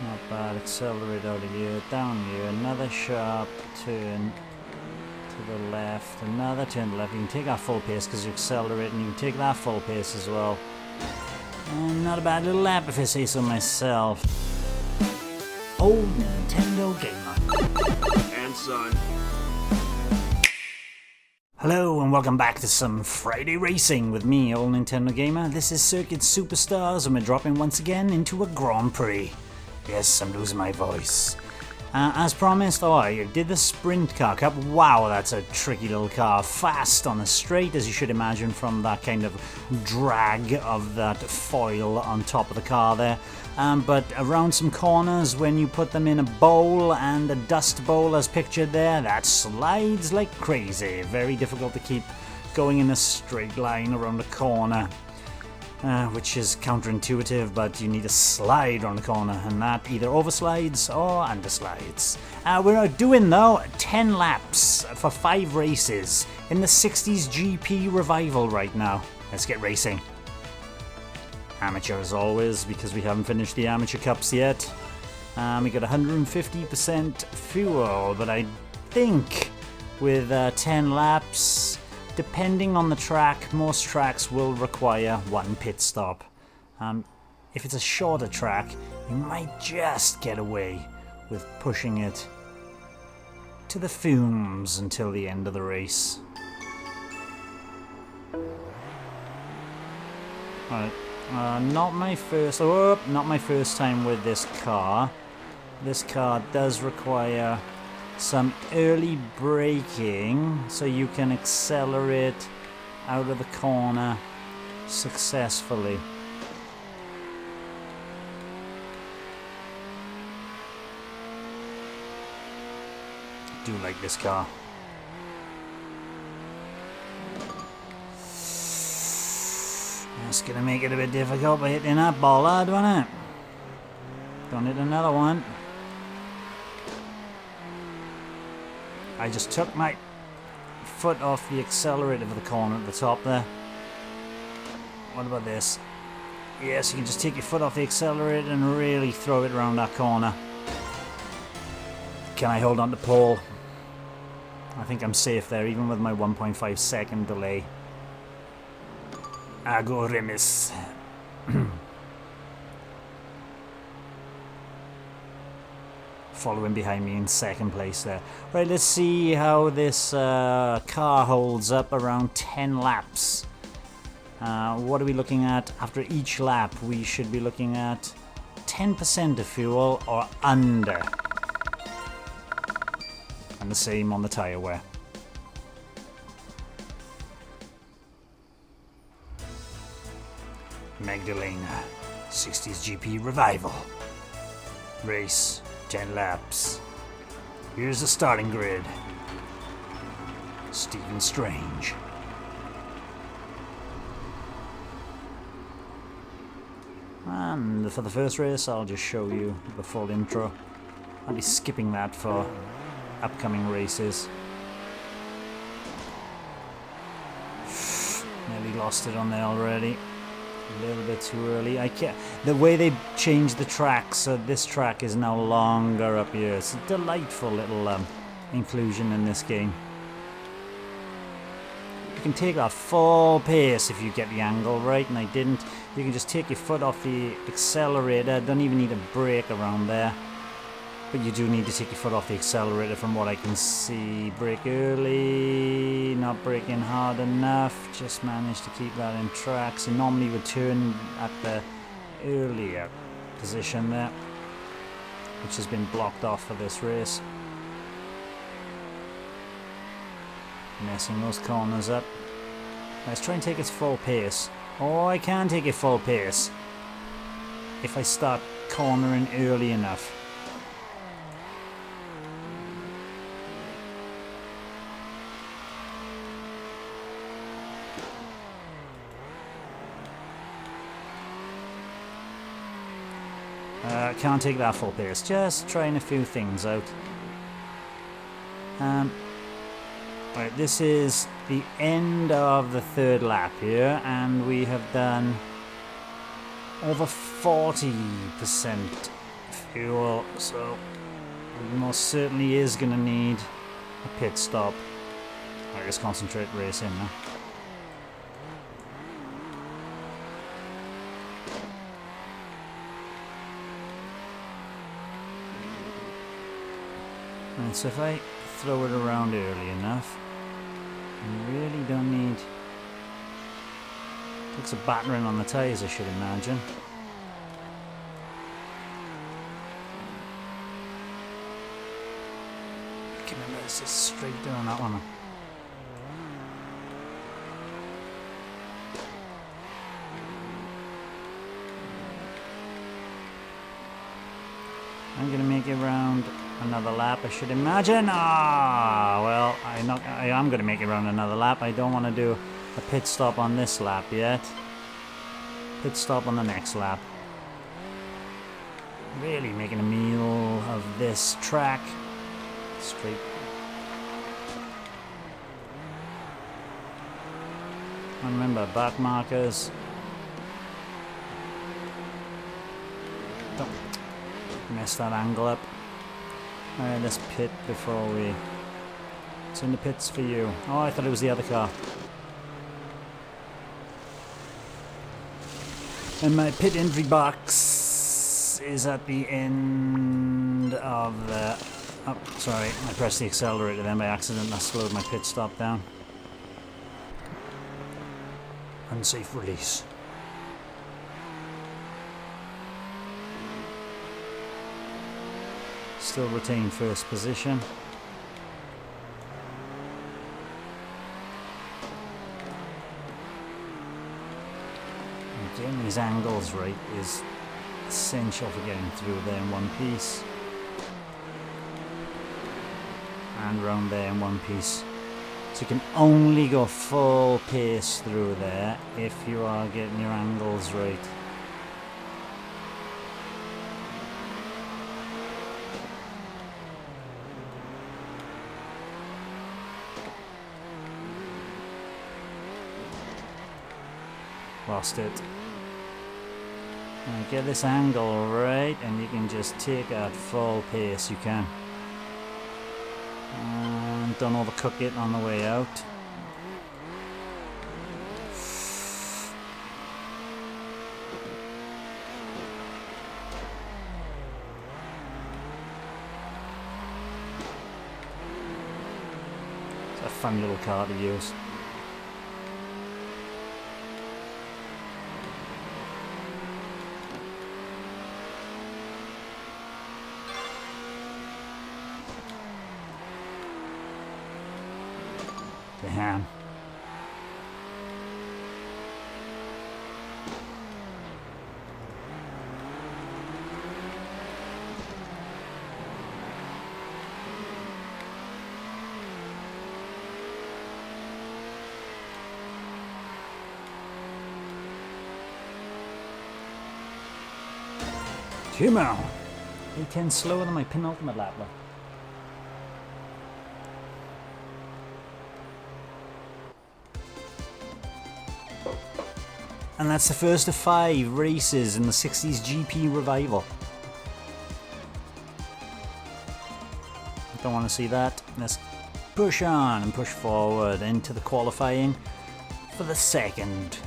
Not bad. Accelerate out of here, down here, another sharp turn to the left, another turn to the left. You can take that full pace because you're accelerating. You can take that full pace as well. And not a bad little lap if I say so myself. Old Nintendo gamer. And son. Hello and welcome back to some Friday Racing with me, Old Nintendo Gamer. This is Circuit Superstars and we're dropping once again into a Grand Prix. Yes, I'm losing my voice. As promised, I did the Sprint Car Cup. Wow, that's a tricky little car. Fast on the straight, as you should imagine from that kind of drag of that foil on top of the car there. But around some corners, when you put them in a bowl, and a dust bowl as pictured there, that slides like crazy. Very difficult to keep going in a straight line around the corner. Which is counterintuitive, but you need to slide around the corner, and that either overslides or underslides. We're doing, though, 10 laps for 5 races in the 60s GP revival right now. Let's get racing. Amateur as always, because we haven't finished the Amateur Cups yet. We got 150% fuel, but I think with 10 laps, depending on the track, most tracks will require one pit stop. If it's a shorter track, you might just get away with pushing it to the fumes until the end of the race. Alright, not my first time with this car. This car does require some early braking so you can accelerate out of the corner successfully. I do like this car. That's gonna make it a bit difficult by hitting that bollard, wasn't it? Don't hit another one. I just took my foot off the accelerator for the corner at the top there. What about this? Yes, you can just take your foot off the accelerator and really throw it around that corner. Can I hold on to pole? I think I'm safe there, even with my 1.5 second delay. Ago Remis. Following behind me in second place there. Right, let's see how this car holds up around 10 laps. What are we looking at after each lap? We should be looking at 10% of fuel or under. And the same on the tyre wear. Magdalena 60s GP Revival. Race 10 laps. Here's the starting grid. Stephen Strange. And for the first race, I'll just show you the full intro. I'll be skipping that for upcoming races. Nearly lost it on there already. A little bit too early. I can't. The way they changed the track, so this track is now longer up here. It's a delightful little inclusion in this game. You can take that full pace if you get the angle right, and I didn't. You can just take your foot off the accelerator. Don't even need a brake around there. But you do need to take your foot off the accelerator from what I can see. Brake early, not braking hard enough. Just managed to keep that in track. So normally you would turn at the earlier position there, which has been blocked off for this race. Messing those corners up. Let's try and take its full pace. Oh, I can take it full pace if I start cornering early enough. Can't take that full pace. Just trying a few things out. Right, this is the end of the third lap here, and we have done over 40% fuel, so it most certainly is going to need a pit stop. I just concentrate racing now. And so if I throw it around early enough, you really don't need... Takes a battering on the tyres, I should imagine. Remember, this is straight down that one. I'm going to make it round another lap, I should imagine. Ah, well, I am going to make it round another lap. I don't want to do a pit stop on this lap yet. Pit stop on the next lap. Really making a meal of this track. Straight. And remember, back markers. Don't mess that angle up. Alright, let's pit before we... It's in the pits for you. Oh, I thought it was the other car. And my pit entry box is at the end of the... Oh, sorry, I pressed the accelerator then by accident and I slowed my pit stop down. Unsafe release. Still retain first position. And getting these angles right is essential for getting through there in one piece. And round there in one piece. So you can only go full pace through there if you are getting your angles right. Lost it. Now get this angle right and you can just take it at full pace, you can. And don't overcook it on the way out. It's a fun little car to use. Damn. Come on. 810 slower than my penultimate lap. And that's the first of 5 races in the 60s GP revival. Don't want to see that. Let's push on and push forward into the qualifying for the second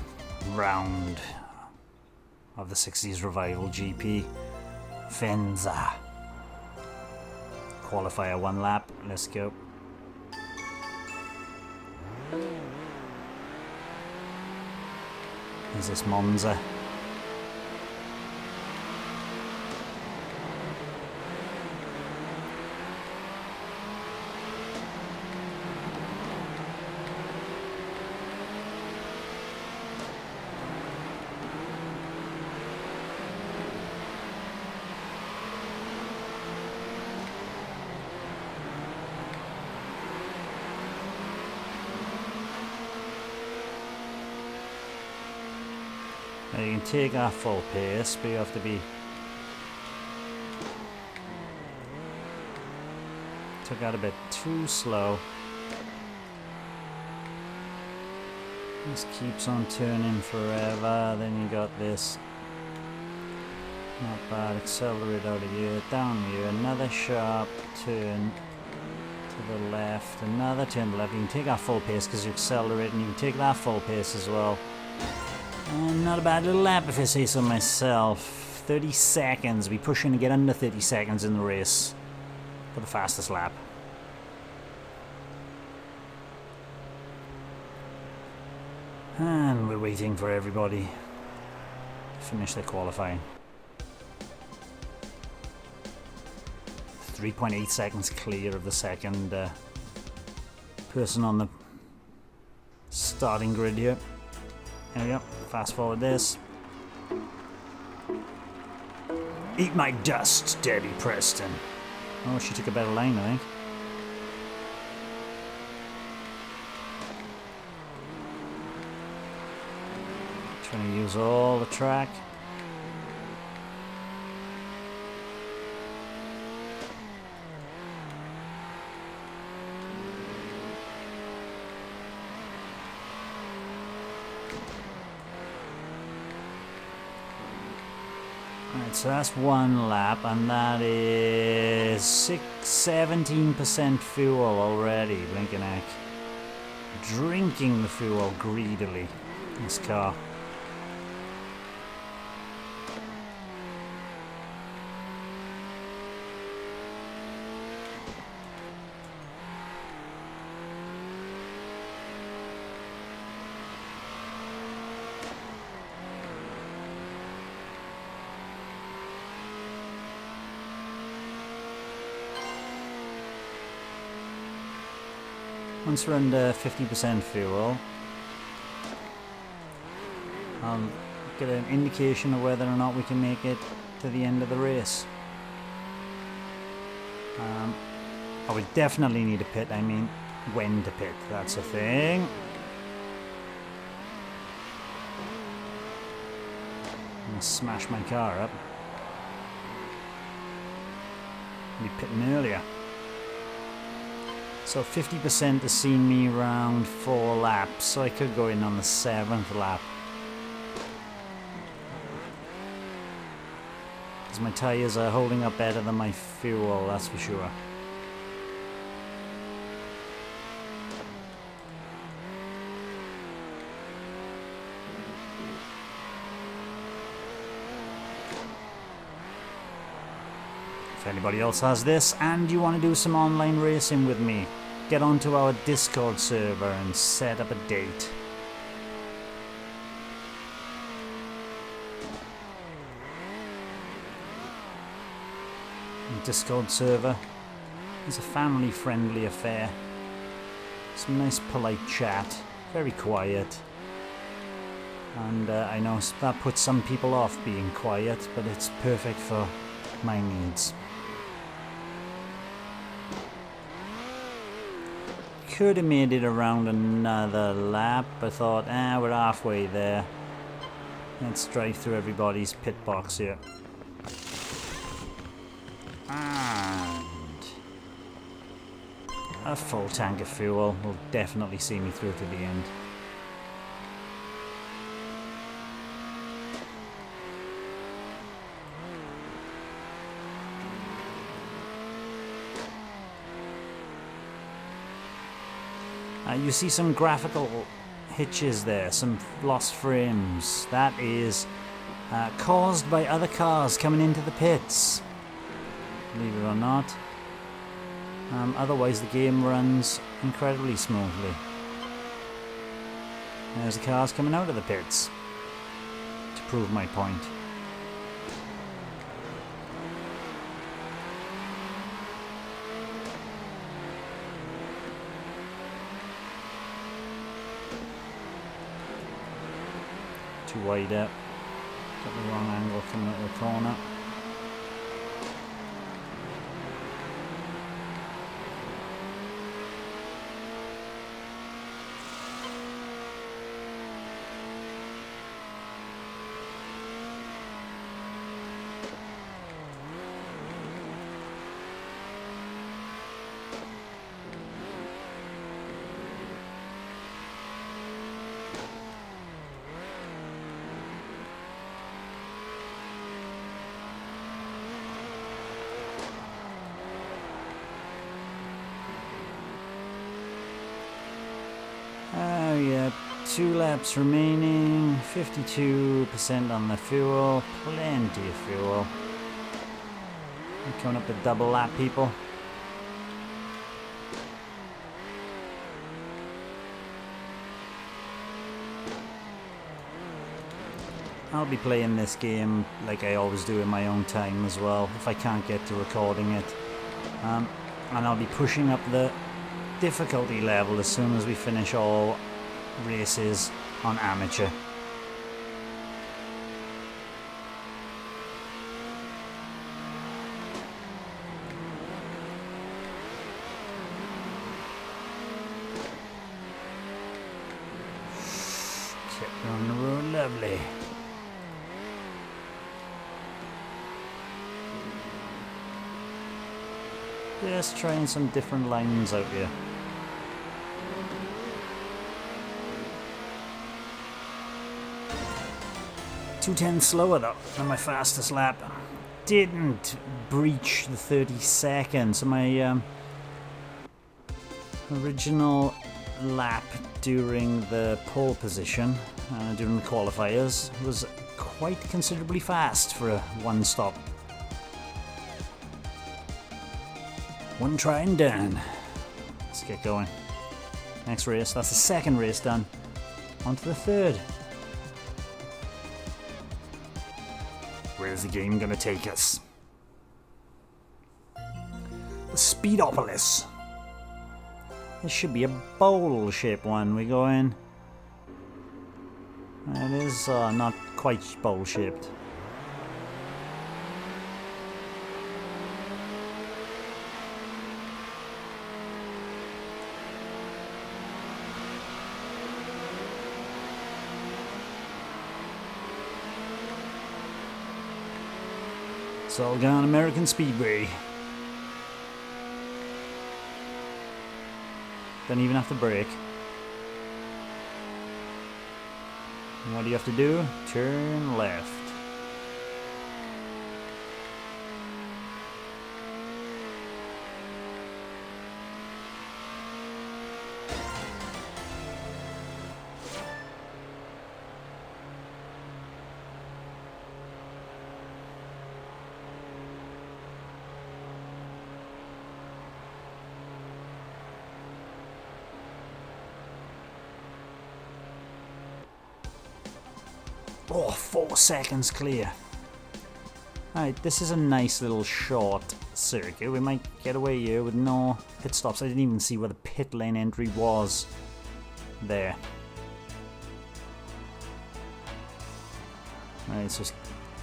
round of the 60s revival GP. Fenza. Qualifier 1 lap. Let's go. Is this Monza? Now you can take our full pace, but you have to be... Took out a bit too slow. This keeps on turning forever, then you got this Not bad. Accelerate out of here. Down here. Another sharp turn to the left. Another turn to the left. You can take that full pace because you accelerate, and you can take that full pace as well. And not a bad little lap if I say so myself. 30 seconds. Be pushing to get under 30 seconds in the race for the fastest lap. And we're waiting for everybody to finish their qualifying. 3.8 seconds clear of the second person on the starting grid here. There we go. Fast forward this. Eat my dust, Debbie Preston. Oh, she took a better line, I think. Trying to use all the track. Alright, so that's one lap, and that is 17% fuel already, blinking heck. Drinking the fuel greedily, this car. Once we're under 50% fuel, I'll get an indication of whether or not we can make it to the end of the race. I would definitely need a pit. I mean, when to pit, that's a thing. I'm gonna smash my car up. I'll be pitting earlier. So 50% has seen me around 4 laps, so I could go in on the 7th lap. Because my tyres are holding up better than my fuel, that's for sure. If anybody else has this and you want to do some online racing with me, get onto our Discord server and set up a date. The Discord server is a family-friendly affair. Some nice polite chat, very quiet. And I know that puts some people off being quiet, but it's perfect for my needs. Could have made it around another lap. I thought, we're halfway there. Let's drive through everybody's pit box here. And a full tank of fuel will definitely see me through to the end. You see some graphical hitches there, some lost frames. That is caused by other cars coming into the pits, believe it or not. Otherwise the game runs incredibly smoothly. There's the cars coming out of the pits to prove my point. Too wide up. Got the wrong angle coming out of the corner. 2 laps remaining, 52% on the fuel, plenty of fuel. I'm coming up to double lap, people. I'll be playing this game like I always do in my own time as well, if I can't get to recording it. And I'll be pushing up the difficulty level as soon as we finish all races on amateur. Kept on the road, lovely. Just trying some different lines out here. 2:10 slower though than my fastest lap. Didn't breach the 30 seconds. So my original lap during the pole position, during the qualifiers, was quite considerably fast for a one stop. One try and done. Let's get going. Next race, that's the second race done. On to the third. Where's the game gonna take us? The Speedopolis. This should be a bowl-shaped one. We go in. It is not quite bowl-shaped. It's all gone American Speedway. Don't even have to brake. And what do you have to do? Turn left. Oh, 4 seconds clear. Alright, this is a nice little short circuit. We might get away here with no pit stops. I didn't even see where the pit lane entry was. There. Alright, so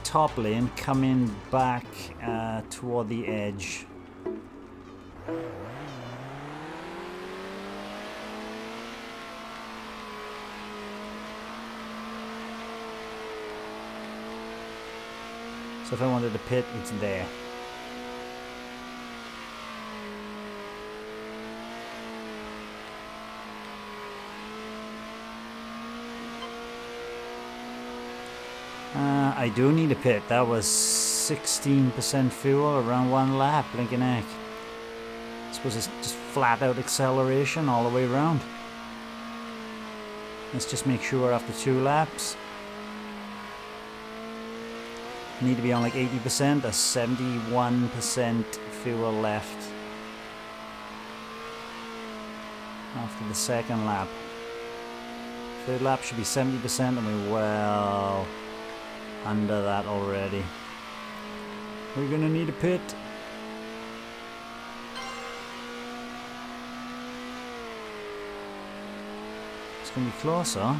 top lane coming back toward the edge. So if I wanted to pit, it's there. I do need a pit. That was 16% fuel around one lap, blinking heck. I suppose it's just flat out acceleration all the way around. Let's just make sure after 2 laps. Need to be on like 80%, there's 71% fuel left after the second lap. Third lap should be 70% and we're well under that already. We're gonna need a pit. It's gonna be closer.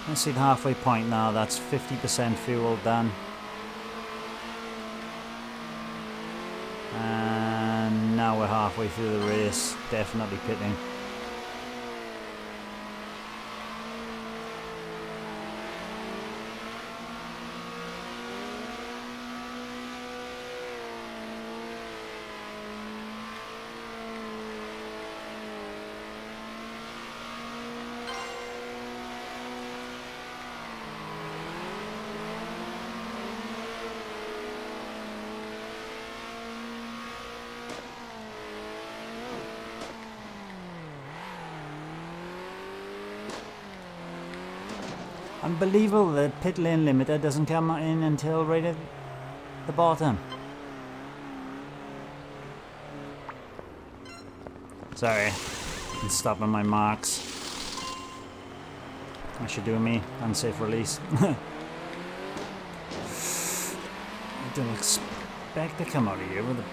Let's see the halfway point now, that's 50% fuel done. And now we're halfway through the race, definitely pitting. Unbelievable, the pit lane limiter doesn't come in until right at the bottom. Sorry, I'm stopping my marks. That should do me. Unsafe release. I don't expect to come out of here with the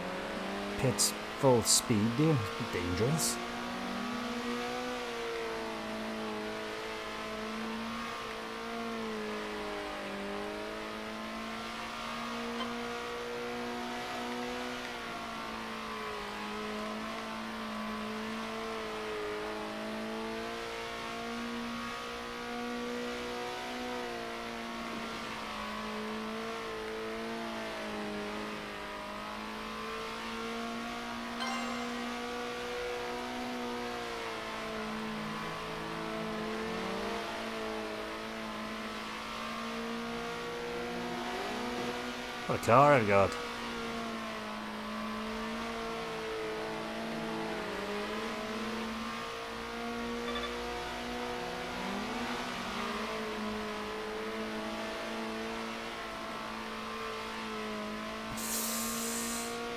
pit's full speed, dude. It's dangerous. What a car I've got.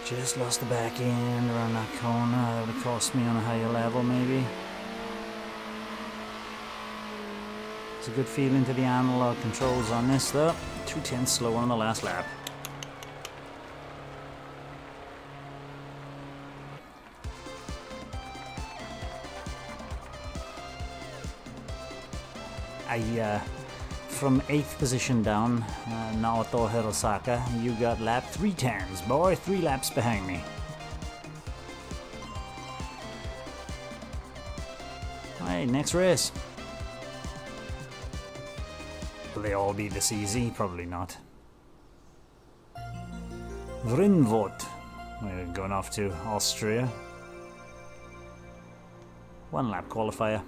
Just lost the back end around that corner. That would have cost me on a higher level, maybe. It's a good feeling to the analog controls on this, though. 2/10 slower on the last lap. From 8th position down, Naoto Hirosaka, you got lap 3/10s, boy, 3 laps behind me. Alright, next race. Will they all be this easy? Probably not. Vrinvot. We're going off to Austria. 1 lap qualifier.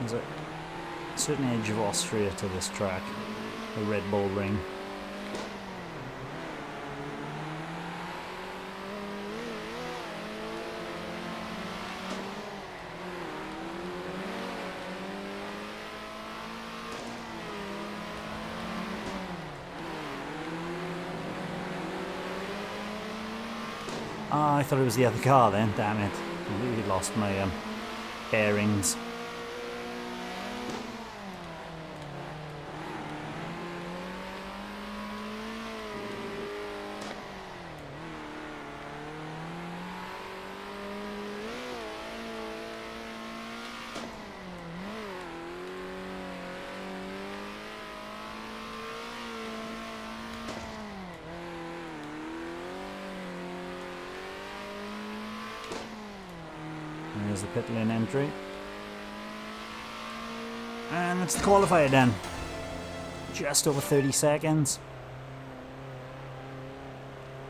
There's a certain edge of Austria to this track, the Red Bull Ring. Oh, I thought it was the other car then, damn it. I really lost my bearings. There's the pit lane entry. And that's the qualifier done. Just over 30 seconds.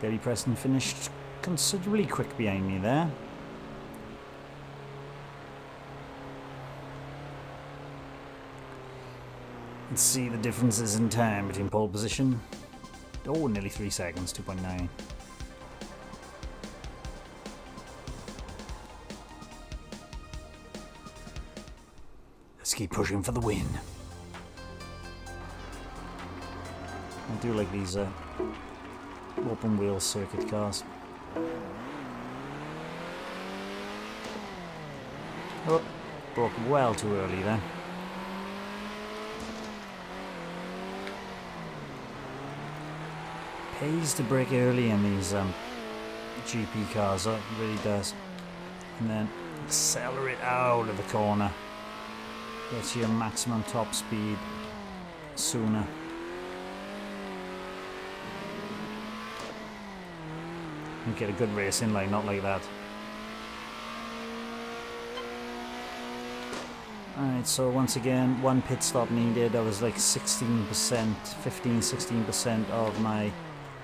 Gary Preston finished considerably quick behind me there. Let's see the differences in time between pole position. Oh, nearly 3 seconds, 2.9. Let's keep pushing for the win. I do like these open wheel circuit cars. Oh, broke well too early then. Pays to brake early in these GP cars, it really does. And then accelerate out of the corner. Gets your maximum top speed sooner. You get a good racing line, not like that. Alright, so once again, 1 pit stop needed. I was like 16%, 15-16% of my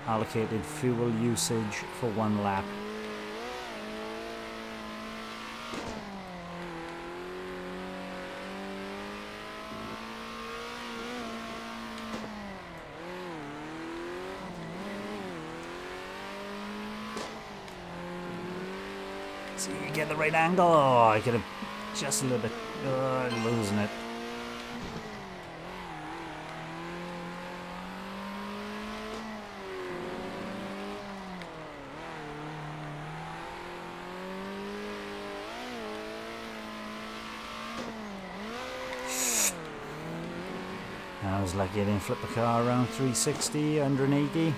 allocated fuel usage for 1 lap. See, you get the right angle. Oh, I could have Just a little bit. Losing it. I was lucky I didn't flip the car around 360, 180.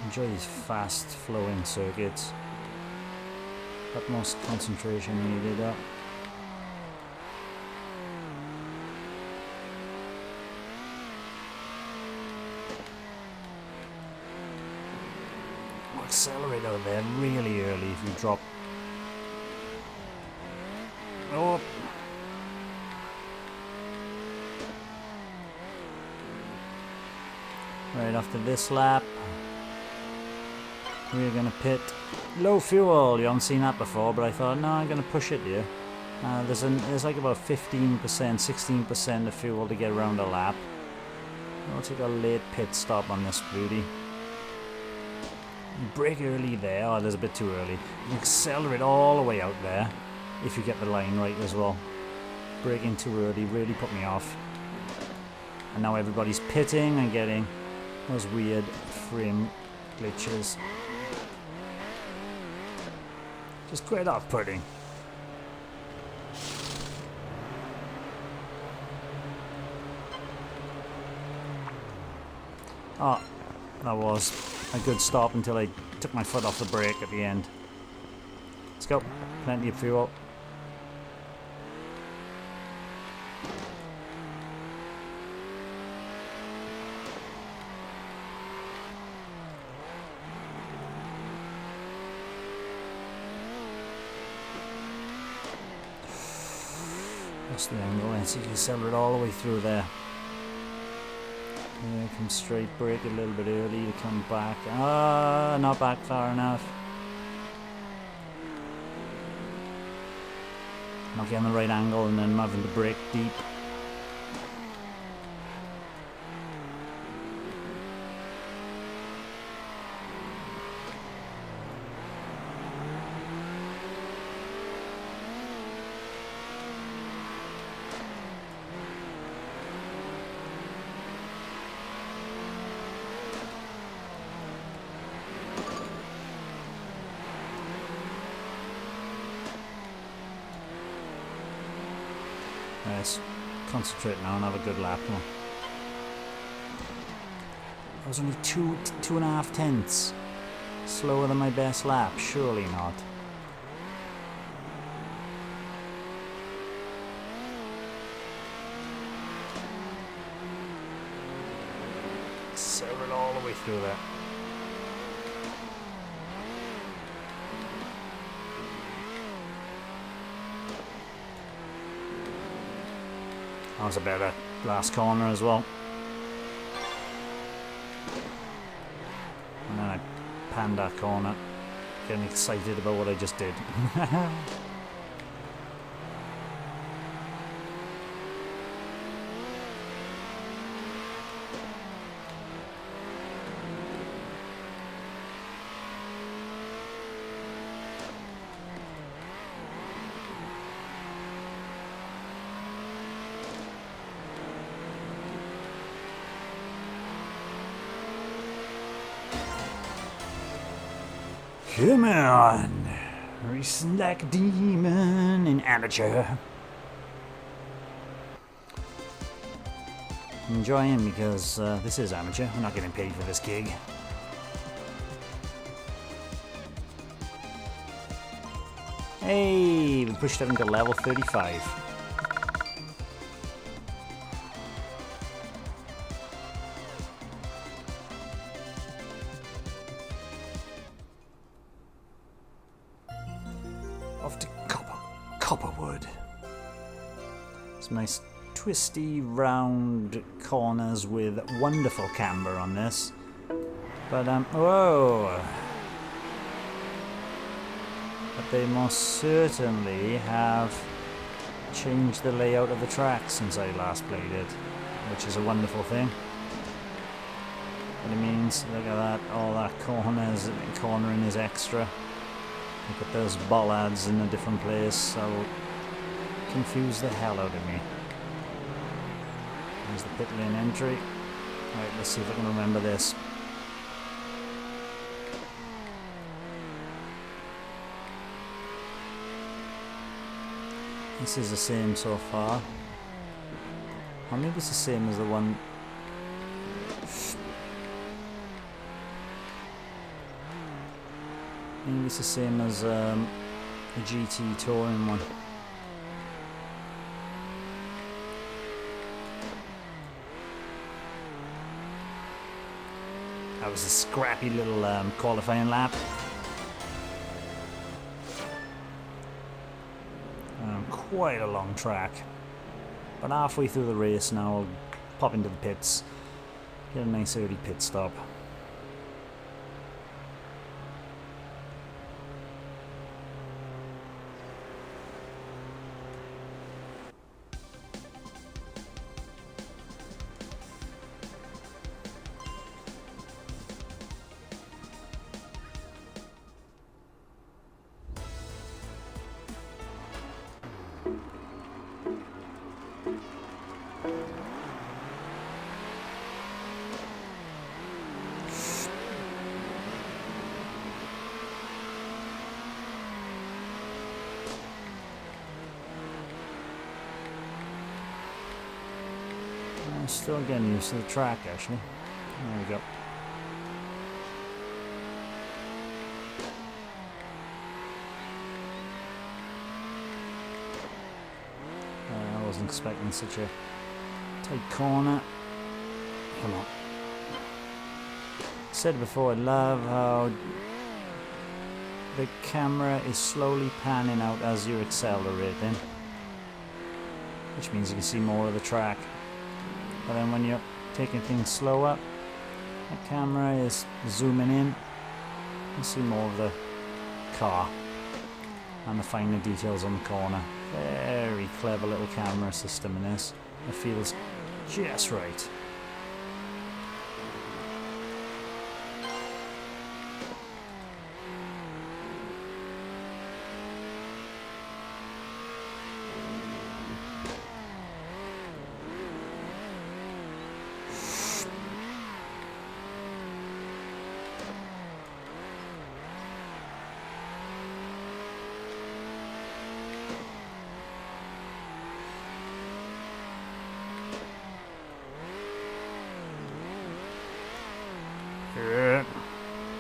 Enjoy these fast flowing circuits. Utmost concentration needed up. Accelerate out there really early if you drop. Oh! Right after this lap, we're gonna pit. Low fuel, you haven't seen that before, but I thought, no, I'm gonna push it here. There's like about 15%, 16% of fuel to get around a lap. I'll take a late pit stop on this beauty. Brake early there. Oh, there's a bit too early. You accelerate all the way out there if you get the line right as well. Braking too early really put me off. And now everybody's pitting and getting those weird frame glitches. Just quite off-putting. Oh, that was a good stop until I took my foot off the brake at the end. Let's go. Plenty of fuel. That's the angle, and so you can accelerate all the way through there. Yeah, come straight, brake a little bit early to come back. Ah, not back far enough. Not getting the right angle, and then having to brake deep. Let's concentrate now and have a good lap. I was only 2.5 tenths slower than my best lap. Surely not. Accelerate all the way through that. That was a better last corner as well. And then I panned that corner, getting excited about what I just did. Come on, racing like a demon in amateur. I'm enjoying because this is amateur. We're not getting paid for this gig. Hey, we pushed it into level 35. of the copperwood. Some nice twisty round corners with wonderful camber on this. But whoa! But they most certainly have changed the layout of the track since I last played it, which is a wonderful thing. But it means, look at that, all that cornering is extra. Look at those bollards in a different place, so confuse the hell out of me. There's the pit lane entry. Right, let's see if I can remember this. This is the same so far. Or maybe it's the same as the one. Maybe it's the same as the GT touring one. That was a scrappy little qualifying lap. Quite a long track. But halfway through the race now, I'll pop into the pits, get a nice early pit stop. Still getting used to the track, actually. There we go. I wasn't expecting such a tight corner. Come on. Said before, I love how the camera is slowly panning out as you're accelerating, which means you can see more of the track. But then when you're taking things slower, the camera is zooming in. You see more of the car and the finer details on the corner. Very clever little camera system in this. It feels just right.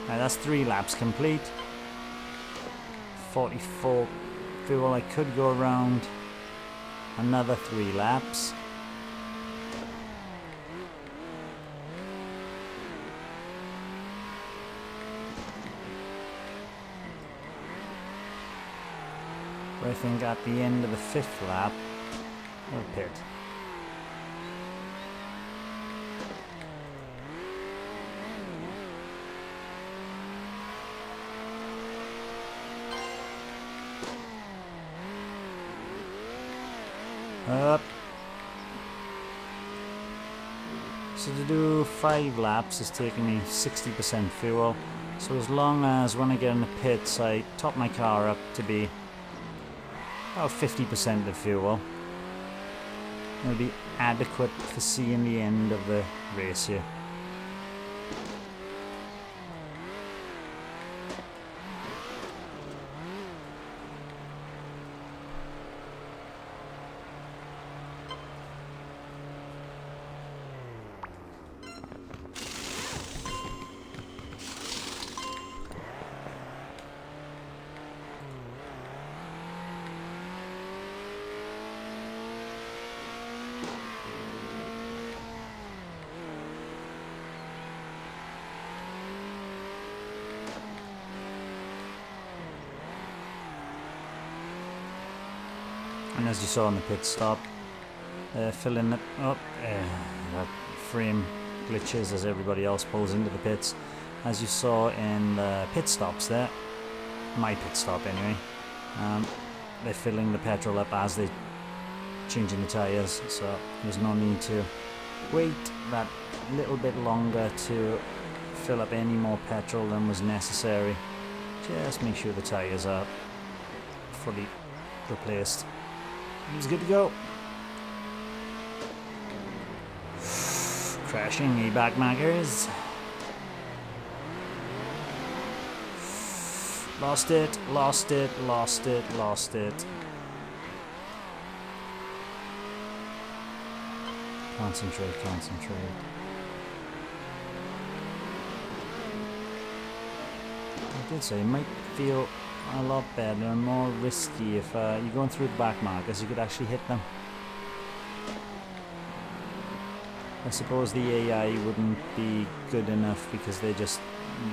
Now that's 3 laps complete. 44 fuel. I could go around another 3 laps. But I think at the end of the 5th lap, we'll pit. Up. So to do 5 laps is taking me 60% fuel. So as long as when I get in the pits I top my car up to be about 50% of fuel, it'll be adequate for seeing the end of the race here. as you saw in the pit stop, filling it up. That frame glitches as everybody else pulls into the pits. As you saw in the pit stops there, my pit stop anyway, they're filling the petrol up as they're changing the tyres, so there's no need to wait that little bit longer to fill up any more petrol than was necessary. Just make sure the tyres are fully replaced. It's good to go. Crashing back markers. Lost it, lost it, lost it, lost it. Concentrate, concentrate. I did say it might feel a lot better and more risky if you're going through the back markers. You could actually hit them. I suppose the AI wouldn't be good enough because they're just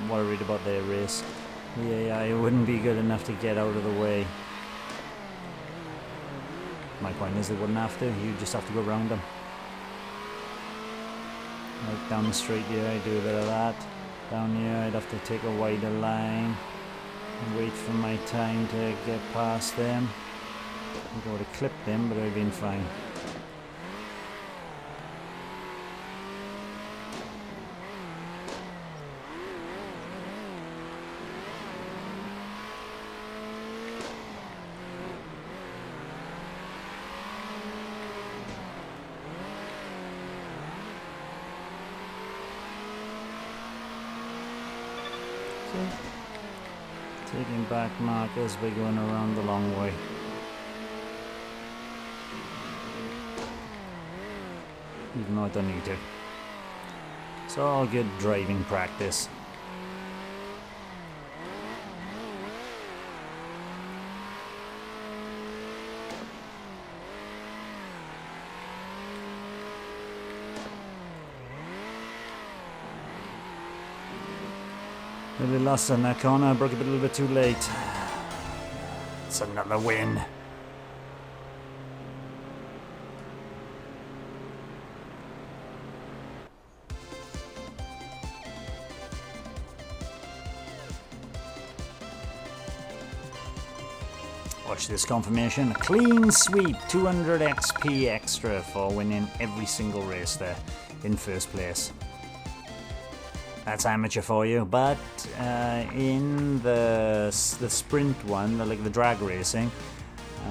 worried about their race. The AI wouldn't be good enough to get out of the way. My point is they wouldn't have to, you just have to go around them. Like down the straight here, I do a bit of that. Down here, I'd have to take a wider line and wait for my time to get past them. I would have clipped them, but I'd been fine. Taking back markers by going around the long way. Even though I don't need to. It's all good driving practice. Really lost on that corner, broke up a little bit too late. It's another win. Watch this confirmation. A clean sweep, 200 XP extra for winning every single race there in first place. That's amateur for you, but in the sprint one, like the drag racing,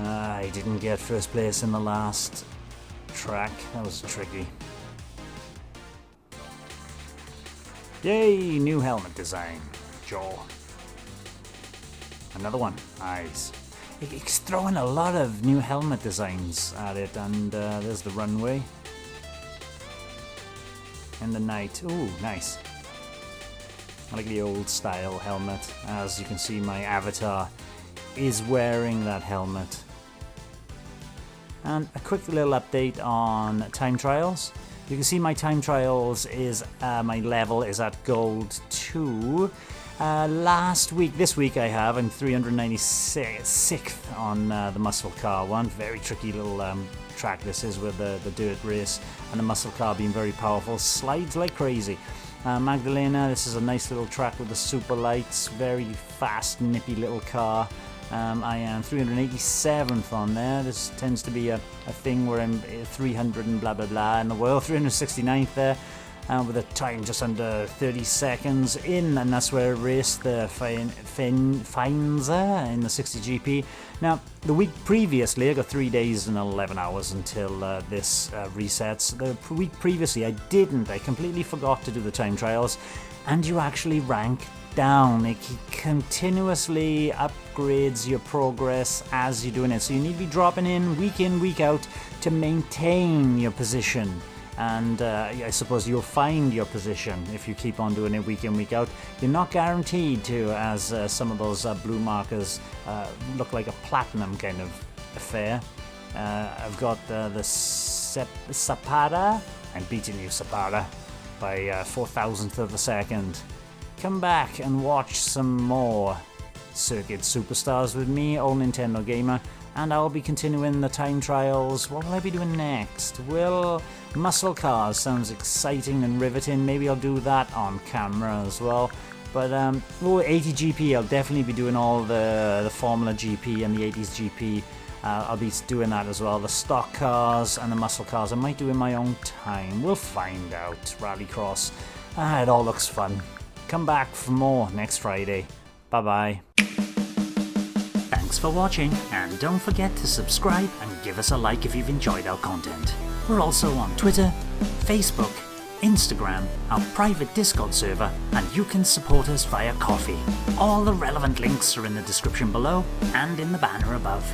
I didn't get first place in the last track. That was tricky. Yay, new helmet design. Jaw. Another one. Nice. It's throwing a lot of new helmet designs at it, and there's the runway. And the night. Ooh, nice. I like the old style helmet. As you can see, my avatar is wearing that helmet. And a quick little update on time trials. You can see my time trials is, my level is at gold 2. This week I'm 396th on the muscle car one. Very tricky little track this is with the dirt race, and the muscle car being very powerful. Slides like crazy. Magdalena, this is a nice little track with the super lights, very fast, nippy little car. I am 387th on there. This tends to be a thing where I'm 300 and blah blah blah in the world. 369th there, with a time just under 30 seconds in, and that's where I raced the Faenza in the 60GP. Now, the week previously, I got 3 days and 11 hours until this resets. The week previously, I completely forgot to do the time trials, and you actually rank down. It continuously upgrades your progress as you're doing it. So you need to be dropping in, week out, to maintain your position. And I suppose you'll find your position if you keep on doing it week in, week out. You're not guaranteed to, as some of those blue markers look like a platinum kind of affair. I've got the Sapara. I'm beating you, Sapara, by 4,000th of a second. Come back and watch some more Circuit Superstars with me, Old Nintendo Gamer. and I'll be continuing the time trials. What will I be doing next? Well, muscle cars sounds exciting and riveting. Maybe I'll do that on camera as well. But 80 GP, I'll definitely be doing all the Formula GP and the 80s GP. I'll be doing that as well. The stock cars and the muscle cars I might do in my own time. We'll find out. Rallycross. It all looks fun. Come back for more next Friday. Bye bye. Thanks for watching, and don't forget to subscribe and give us a like if you've enjoyed our content. We're also on Twitter, Facebook, Instagram, our private Discord server, and you can support us via Ko-fi. All the relevant links are in the description below and in the banner above.